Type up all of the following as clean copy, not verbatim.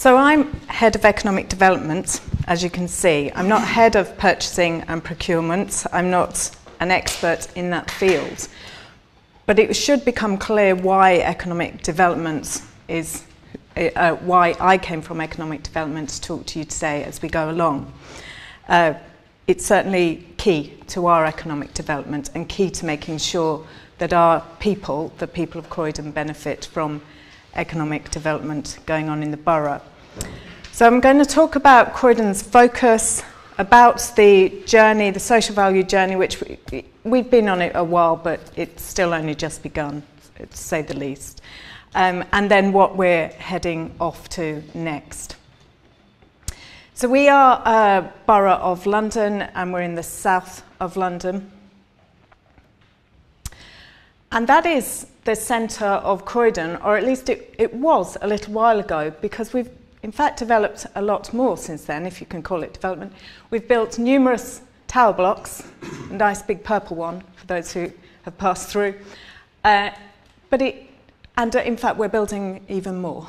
So I'm head of economic development, as you can see. I'm not head of purchasing and procurement. I'm not an expert in that field. But it should become clear why economic development is, why I came from economic development to talk to you today as we go along. It's certainly key to our economic development and key to making sure that our people, the people of Croydon, benefit from economic development going on in the borough. So I'm going to talk about Croydon's focus, about the journey, the social value journey, which we've been on it a while, but it's still only just begun, to say the least. And then what we're heading off to next. So we are a borough of London, and we're in the south of London. And that is the centre of Croydon, or at least it was a little while ago, because we've in fact developed a lot more since then, if you can call it development. We've built numerous tower blocks, a nice big purple one for those who have passed through. In fact, we're building even more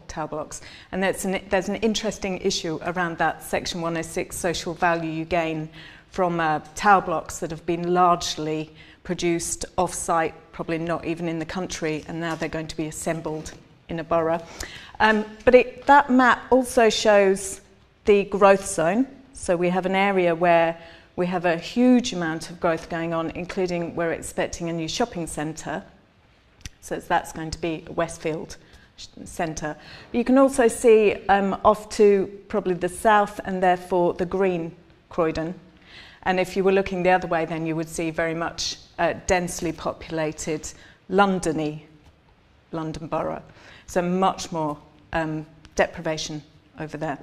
tower blocks. And there's an interesting issue around that Section 106 social value you gain from tower blocks that have been largely produced off-site, probably not even in the country, and now they're going to be assembled in a borough. That map also shows the growth zone. So we have an area where we have a huge amount of growth going on, including we're expecting a new shopping centre. So that's going to be a Westfield centre. But you can also see off to probably the south, and therefore the green Croydon. And if you were looking the other way, then you would see very much densely populated London borough. So much more deprivation over there.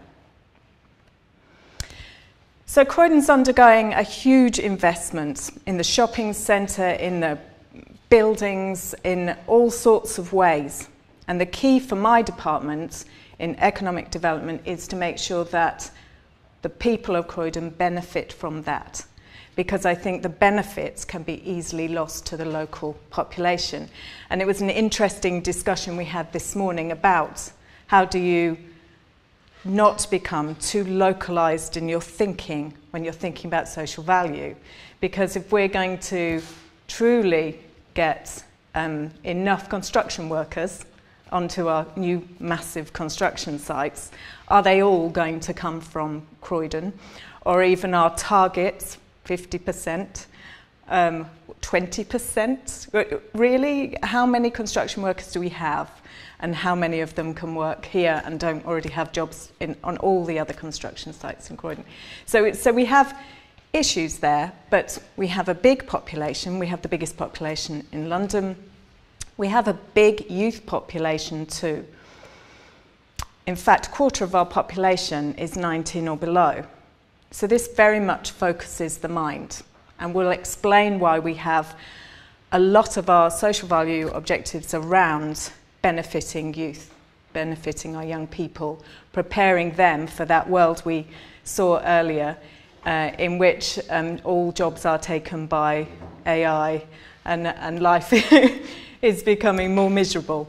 So Croydon's undergoing a huge investment in the shopping centre, in the buildings, in all sorts of ways. And the key for my department in economic development is to make sure that the people of Croydon benefit from that, because I think the benefits can be easily lost to the local population. And it was an interesting discussion we had this morning about how do you not become too localised in your thinking when you're thinking about social value. Because if we're going to truly get enough construction workers onto our new massive construction sites, are they all going to come from Croydon? Or even our targets, 50%, 20%? Really, how many construction workers do we have? And how many of them can work here and don't already have jobs on all the other construction sites in Croydon? So we have issues there, but we have a big population. We have the biggest population in London. We have a big youth population too. In fact, a quarter of our population is 19 or below. So this very much focuses the mind, and we'll explain why we have a lot of our social value objectives around benefiting youth, benefiting our young people, preparing them for that world we saw earlier, in which all jobs are taken by AI and life is becoming more miserable.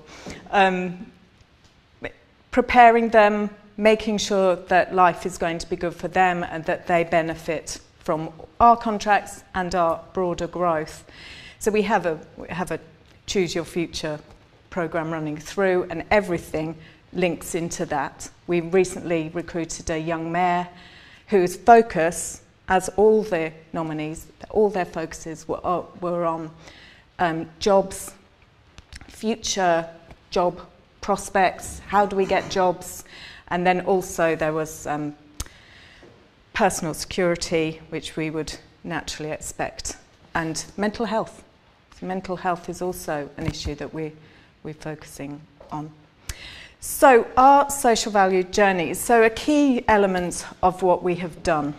Preparing them, making sure that life is going to be good for them and that they benefit from our contracts and our broader growth. So we have a Choose Your Future programme running through, and everything links into that. We recently recruited a young mayor whose focus, as all the nominees, all their focuses were on jobs, future job prospects, how do we get jobs, and then also there was personal security, which we would naturally expect, and mental health. So mental health is also an issue that we're focusing on. So our social value journey. So a key element of what we have done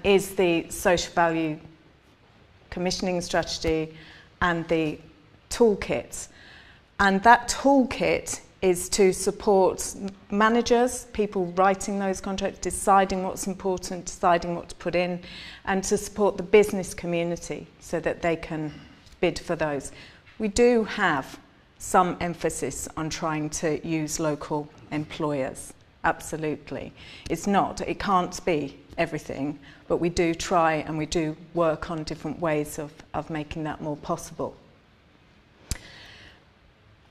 is the social value commissioning strategy and the toolkit. And that toolkit is to support managers, people writing those contracts, deciding what's important, deciding what to put in, and to support the business community so that they can bid for those. We do have some emphasis on trying to use local employers. Absolutely. It can't be everything, but we do try and we do work on different ways of making that more possible.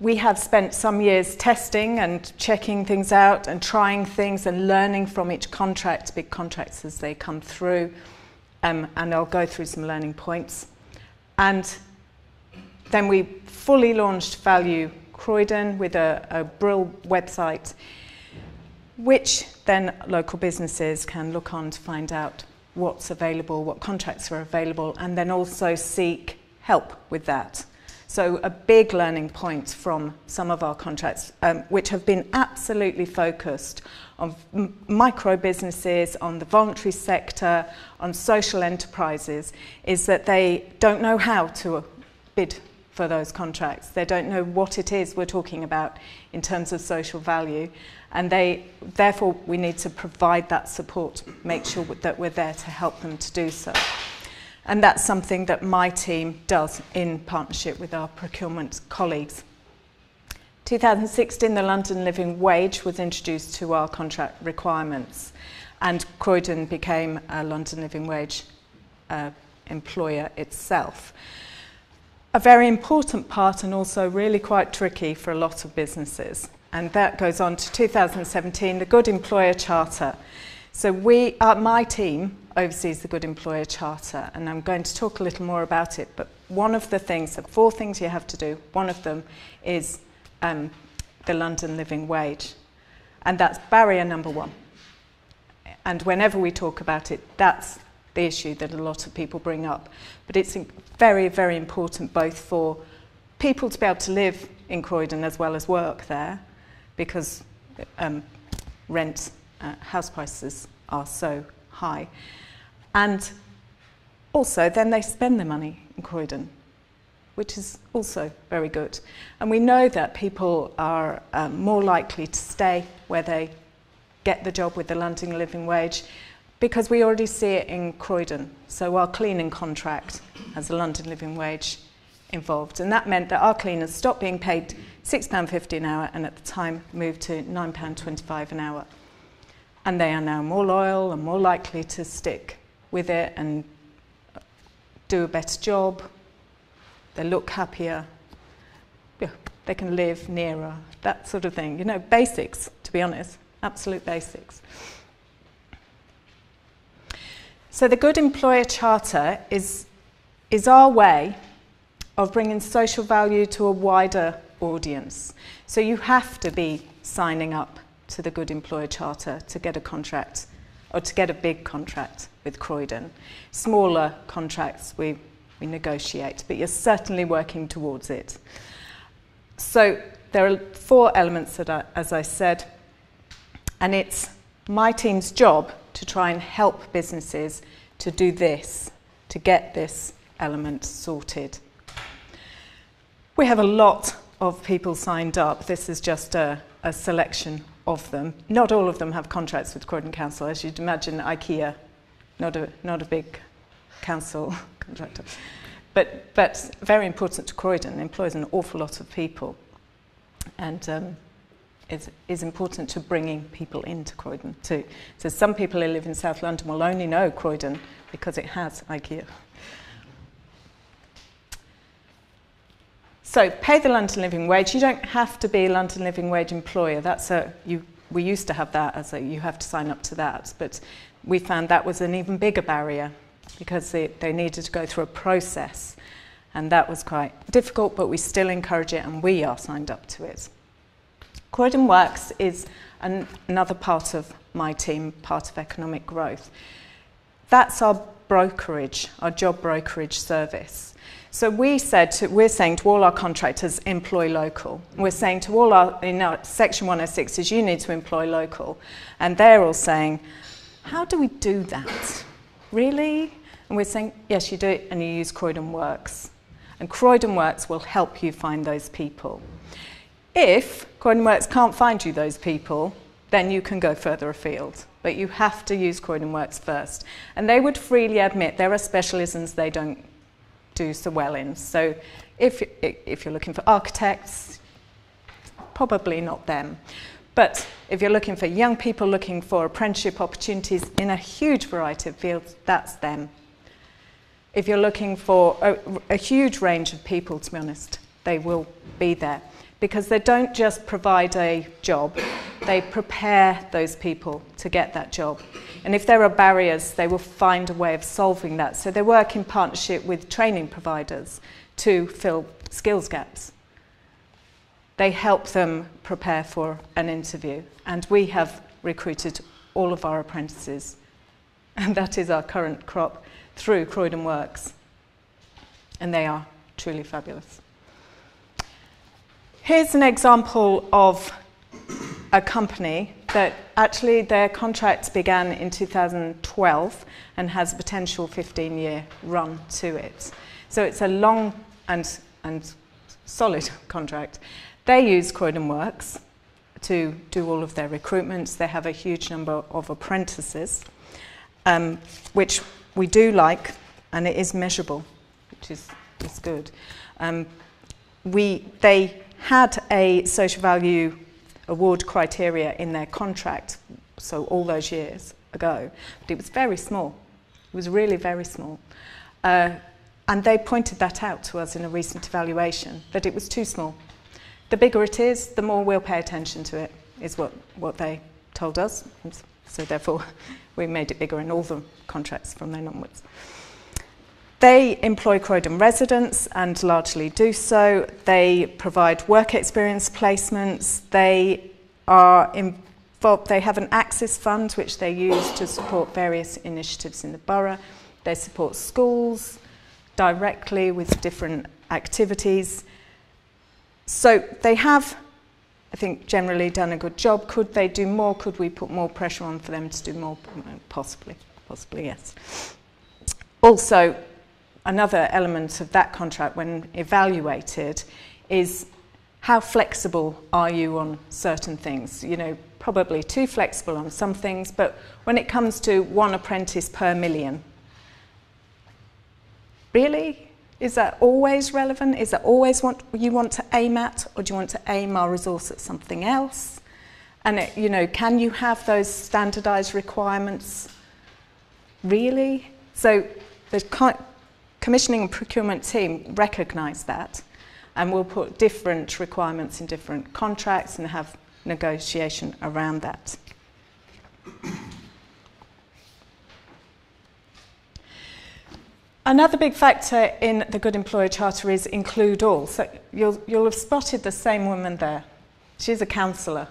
We have spent some years testing and checking things out and trying things and learning from each contract, big contracts as they come through, and I'll go through some learning points. And then we fully launched Value Croydon with a Brill website, which then local businesses can look on to find out what's available, what contracts are available, and then also seek help with that. So a big learning point from some of our contracts, which have been absolutely focused on micro businesses, on the voluntary sector, on social enterprises, is that they don't know how to bid for those contracts. They don't know what it is we're talking about in terms of social value, and therefore we need to provide that support, make sure that we're there to help them to do so. And that's something that my team does in partnership with our procurement colleagues. 2016, the London Living Wage was introduced to our contract requirements, and Croydon became a London Living Wage employer itself. A very important part, and also really quite tricky for a lot of businesses. And that goes on to 2017, the Good Employer Charter. So my team oversees the Good Employer Charter, and I'm going to talk a little more about it, but one of the things, the 4 things you have to do, one of them is the London Living Wage, and that's barrier number 1. And whenever we talk about it, that's the issue that a lot of people bring up. But it's very, very important both for people to be able to live in Croydon as well as work there, because rent, house prices are so high. And also then they spend their money in Croydon, which is also very good. And we know that people are more likely to stay where they get the job with the London Living Wage, because we already see it in Croydon. So our cleaning contract has a London Living Wage involved, and that meant that our cleaners stopped being paid £6.50 an hour and at the time moved to £9.25 an hour. And they are now more loyal and more likely to stick with it and do a better job. They look happier. Yeah, they can live nearer, that sort of thing. You know, basics, to be honest, absolute basics. So the Good Employer Charter is our way of bringing social value to a wider audience. So you have to be signing up to the Good Employer Charter to get a contract, or to get a big contract with Croydon. Smaller contracts we negotiate, but you're certainly working towards it. So there are 4 elements that as I said, and it's my team's job to try and help businesses to do this, to get this element sorted. We have a lot of people signed up. This is just a selection of them. Not all of them have contracts with Croydon Council. As you'd imagine, IKEA, not a big council contractor. But very important to Croydon, employs an awful lot of people. And is important to bringing people into Croydon too. So some people who live in South London will only know Croydon because it has IKEA. So pay the London Living Wage. You don't have to be a London Living Wage employer. We used to have that as you have to sign up to that, but we found that was an even bigger barrier because they needed to go through a process, and that was quite difficult, but we still encourage it and we are signed up to it. Croydon Works is another part of my team, part of economic growth. That's our brokerage, our job brokerage service. So we're saying to all our contractors, employ local. We're saying to all in our Section 106 is you need to employ local. And they're all saying, how do we do that? Really? And we're saying, yes, you do it and you use Croydon Works. And Croydon Works will help you find those people. If Croydon Works can't find you those people, then you can go further afield. But you have to use Croydon Works first. And they would freely admit there are specialisms they don't do so well in. So if you're looking for architects, probably not them. But if you're looking for young people looking for apprenticeship opportunities in a huge variety of fields, that's them. If you're looking for a huge range of people, to be honest, they will be there. Because they don't just provide a job, they prepare those people to get that job. And if there are barriers, they will find a way of solving that. So they work in partnership with training providers to fill skills gaps. They help them prepare for an interview. And we have recruited all of our apprentices, and that is our current crop, through Croydon Works. And they are truly fabulous. Here's an example of a company that actually their contract began in 2012 and has a potential 15-year run to it. So it's a long and solid contract. They use Croydon Works to do all of their recruitments. They have a huge number of apprentices, which we do like, and it is measurable, which is good. They had a social value award criteria in their contract, so all those years ago, but it was very small. It was really very small. And they pointed that out to us in a recent evaluation, that it was too small. The bigger it is, the more we'll pay attention to it, is what they told us. So therefore, we made it bigger in all the contracts from then onwards. They employ Croydon residents and largely do so. They provide work experience placements. They are involved. They have an Access Fund which they use to support various initiatives in the borough. They support schools directly with different activities. So they have, I think, generally done a good job. Could they do more? Could we put more pressure on for them to do more? Possibly, yes. Also, another element of that contract when evaluated is how flexible are you on certain things? You know, probably too flexible on some things, but when it comes to one apprentice per million, really? Is that always relevant? Is that always what you want to aim at? Or do you want to aim our resource at something else? And, you know, can you have those standardised requirements? Really? So the commissioning and procurement team recognise that, and will put different requirements in different contracts and have negotiation around that. Another big factor in the Good Employer Charter is include all. So you'll have spotted the same woman there. She's a councillor.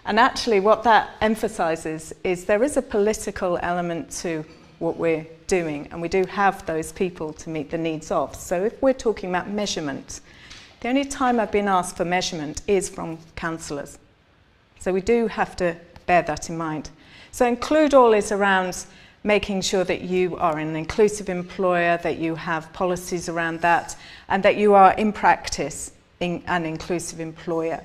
And actually what that emphasises is there is a political element to what we're doing, and we do have those people to meet the needs of. So if we're talking about measurement, the only time I've been asked for measurement is from councillors. So we do have to bear that in mind. So include all is around making sure that you are an inclusive employer, that you have policies around that, and that you are in practice an inclusive employer.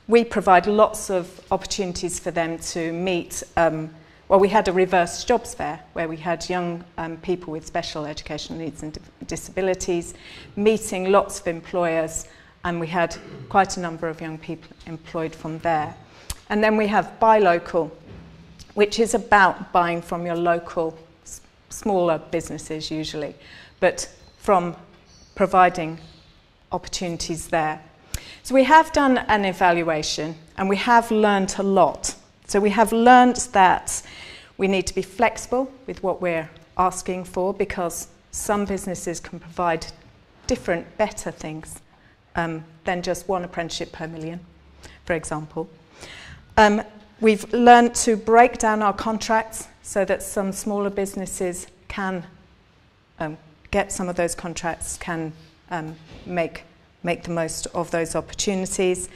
We provide lots of opportunities for them to meet. Well, we had a reverse jobs fair where we had young people with special educational needs and disabilities meeting lots of employers, and we had quite a number of young people employed from there. And then we have buy local, which is about buying from your local, smaller businesses usually, but from providing opportunities there. So we have done an evaluation and we have learnt a lot. So we have learnt that we need to be flexible with what we're asking for, because some businesses can provide different, better things than just one apprenticeship per million, for example. We've learned to break down our contracts so that some smaller businesses can get some of those contracts, can make the most of those opportunities.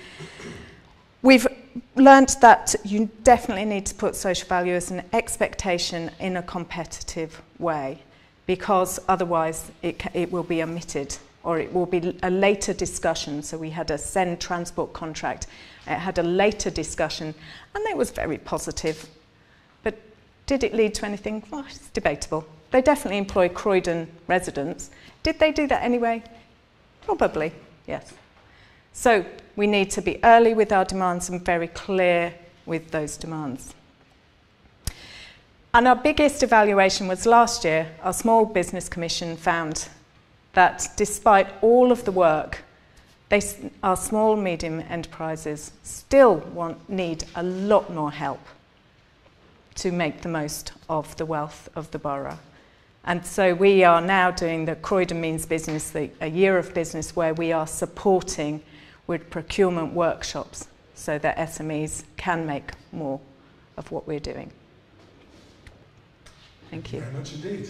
We've learned that you definitely need to put social value as an expectation in a competitive way, because otherwise it will be omitted, or it will be a later discussion. So we had a send transport contract. It had a later discussion, and it was very positive. But did it lead to anything? Well, it's debatable. They definitely employ Croydon residents. Did they do that anyway? Probably, yes. So we need to be early with our demands and very clear with those demands. And our biggest evaluation was last year. Our Small Business Commission found that despite all of the work, our small and medium enterprises still need a lot more help to make the most of the wealth of the borough. And so we are now doing the Croydon Means Business, a year of business where we are supporting with procurement workshops so that SMEs can make more of what we're doing. Thank you. Very much indeed.